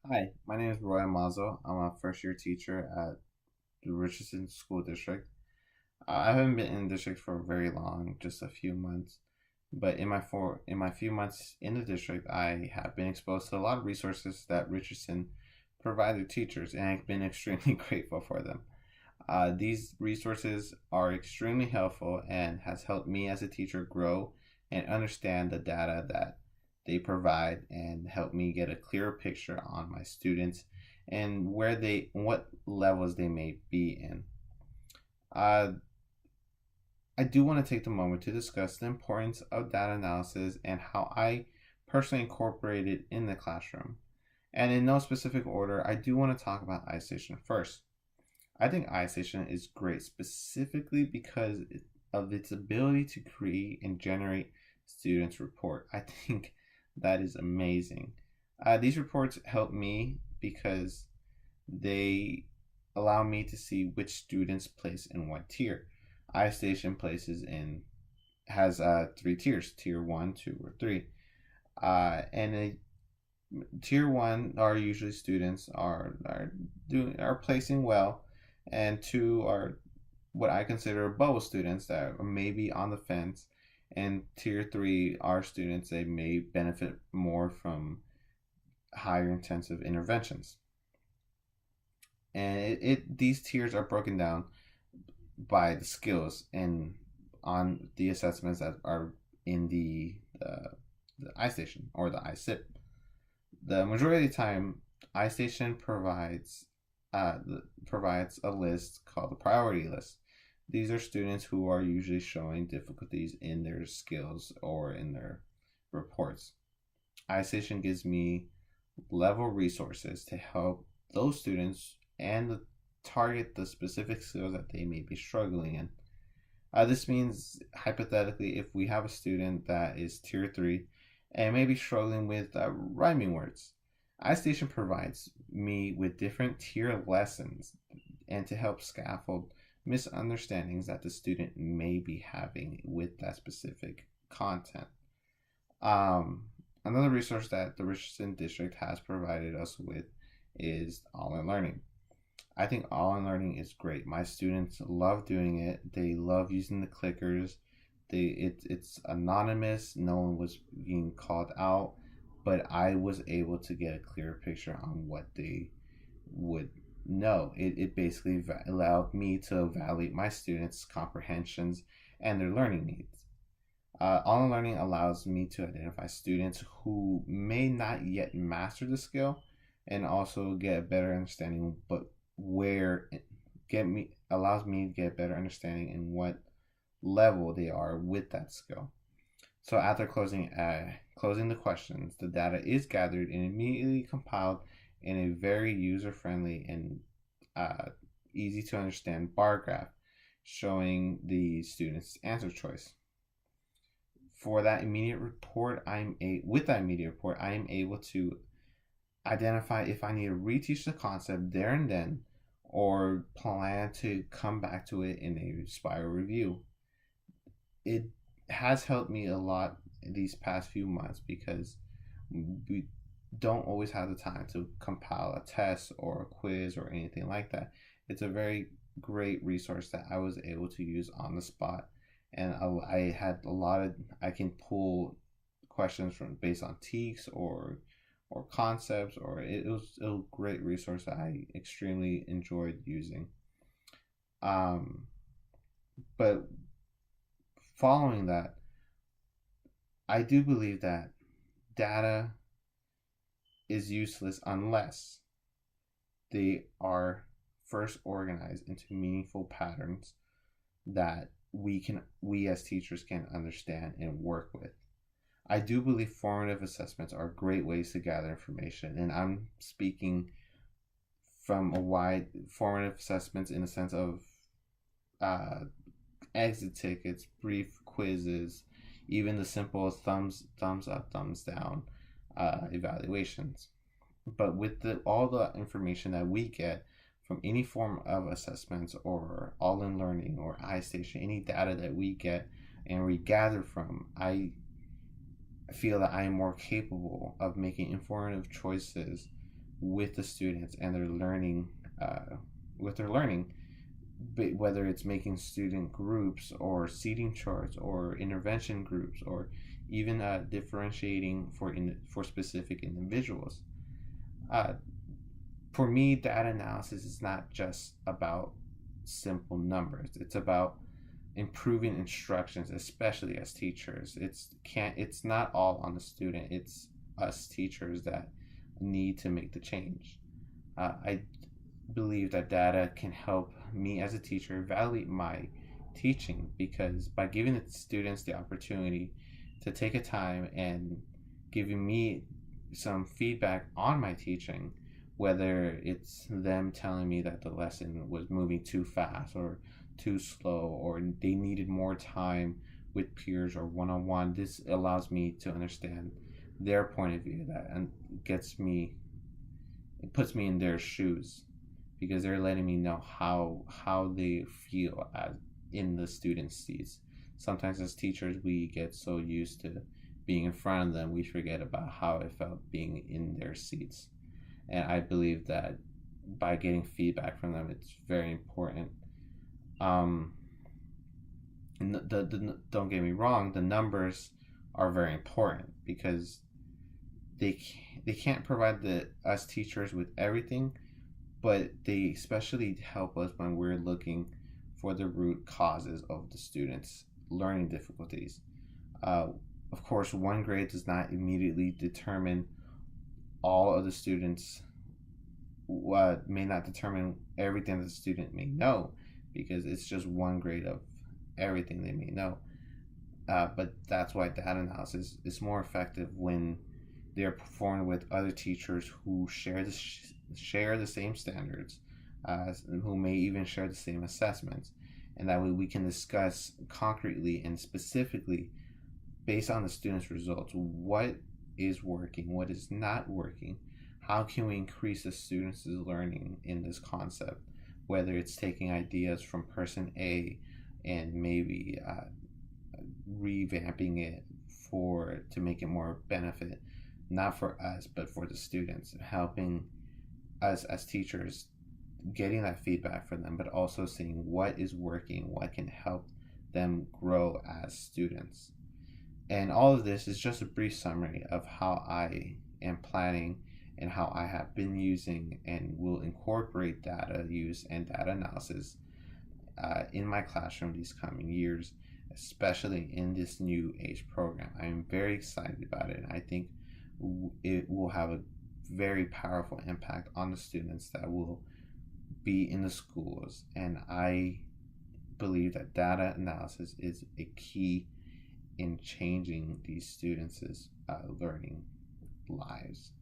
Hi, my name is Roy Amazo. I'm a first year teacher at the Richardson School District. I haven't been in the district for very long, just a few months. But in my few months in the district, I have been exposed to a lot of resources that Richardson provided teachers, and I've been extremely grateful for them. These resources are extremely helpful and has helped me as a teacher grow and understand the data that they provide and help me get a clearer picture on my students and what levels they may be in. Uh, I do want to take the moment to discuss the importance of data analysis and how I personally incorporate it in the classroom. And in no specific order, I do want to talk about iStation first. I think iStation is great specifically because of its ability to create and generate students' report. I think that is amazing. These reports help me because they allow me to see which students place in what tier. iStation places in has three tiers: tier one, two, or three. And a tier one are usually students are placing well, and two are what I consider bubble students that are maybe on the fence, and tier three are students that may benefit more from higher intensive interventions. And these tiers are broken down by the skills and on the assessments that are in the iStation or the iSip. The majority of the time, iStation provides a list called the priority list. These are students who are usually showing difficulties in their skills or in their reports. iStation gives me level resources to help those students and target the specific skills that they may be struggling in. This means, hypothetically, if we have a student that is tier 3 and may be struggling with rhyming words, iStation provides me with different tier lessons and to help scaffold misunderstandings that the student may be having with that specific content. Another resource that the Richardson District has provided us with is All in Learning. I think All in Learning is great. My students love doing it. They love using the clickers. It's anonymous. No one was being called out, but I was able to get a clearer picture on what they would know. It basically allowed me to evaluate my students' comprehensions and their learning needs. Online learning allows me to identify students who may not yet master the skill and also get a better understanding, but where get me allows me to get a better understanding in what level they are with that skill. So after closing the questions, the data is gathered and immediately compiled in a very user friendly and uh, easy to understand bar graph showing the student's answer choice. For that immediate report, with that immediate report, I am able to identify if I need to reteach the concept there and then or plan to come back to it in a spiral review. It has helped me a lot these past few months because we don't always have the time to compile a test or a quiz or anything like that. It's a very great resource that I was able to use on the spot, and I had a lot of I can pull questions from based on TEKS or concepts, or it was a great resource that I extremely enjoyed using. Um, but following that, I do believe that data is useless unless they are first organized into meaningful patterns that we as teachers can understand and work with. I do believe formative assessments are great ways to gather information, and I'm speaking from a wide formative assessments in the sense of uh, exit tickets, brief quizzes, even the simple thumbs up, thumbs down evaluations. But with all the information that we get from any form of assessments or all in learning or iStation, any data that we get and we gather from, I feel that I am more capable of making informative choices with the students and their learning, with their learning, whether it's making student groups or seating charts or intervention groups or even differentiating for specific individuals. Uh, for me, data analysis is not just about simple numbers. It's about improving instructions, especially as teachers. It's not all on the student. It's us teachers that need to make the change. I believe that data can help me as a teacher evaluate my teaching, because by giving the students the opportunity to take a time and giving me some feedback on my teaching, whether it's them telling me that the lesson was moving too fast or too slow, or they needed more time with peers or one-on-one, this allows me to understand their point of view, that and it puts me in their shoes, because they're letting me know how they feel in the students' seats. Sometimes as teachers we get so used to being in front of them we forget about how it felt being in their seats. And I believe that by getting feedback from them, it's very important. Um, don't get me wrong, the numbers are very important, because they can't provide us teachers with everything, but they especially help us when we're looking for the root causes of the students' learning difficulties. Uh, of course, one grade does not immediately determine all of the students, may not determine everything that the student may know, because it's just one grade of everything they may know. But that's why data analysis is more effective when they're performed with other teachers who share the same standards, and who may even share the same assessments, and that way we can discuss concretely and specifically, based on the students' results, what is working, what is not working, how can we increase the students' learning in this concept, whether it's taking ideas from person A and maybe revamping it to make it more benefit, not for us but for the students, helping us as teachers, getting that feedback from them, but also seeing what is working, what can help them grow as students. And all of this is just a brief summary of how I am planning and how I have been using and will incorporate data use and data analysis in my classroom these coming years, especially in this new age program. I am very excited about it, and I think it will have a very powerful impact on the students that will be in the schools. And I believe that data analysis is a key in changing these students' learning lives.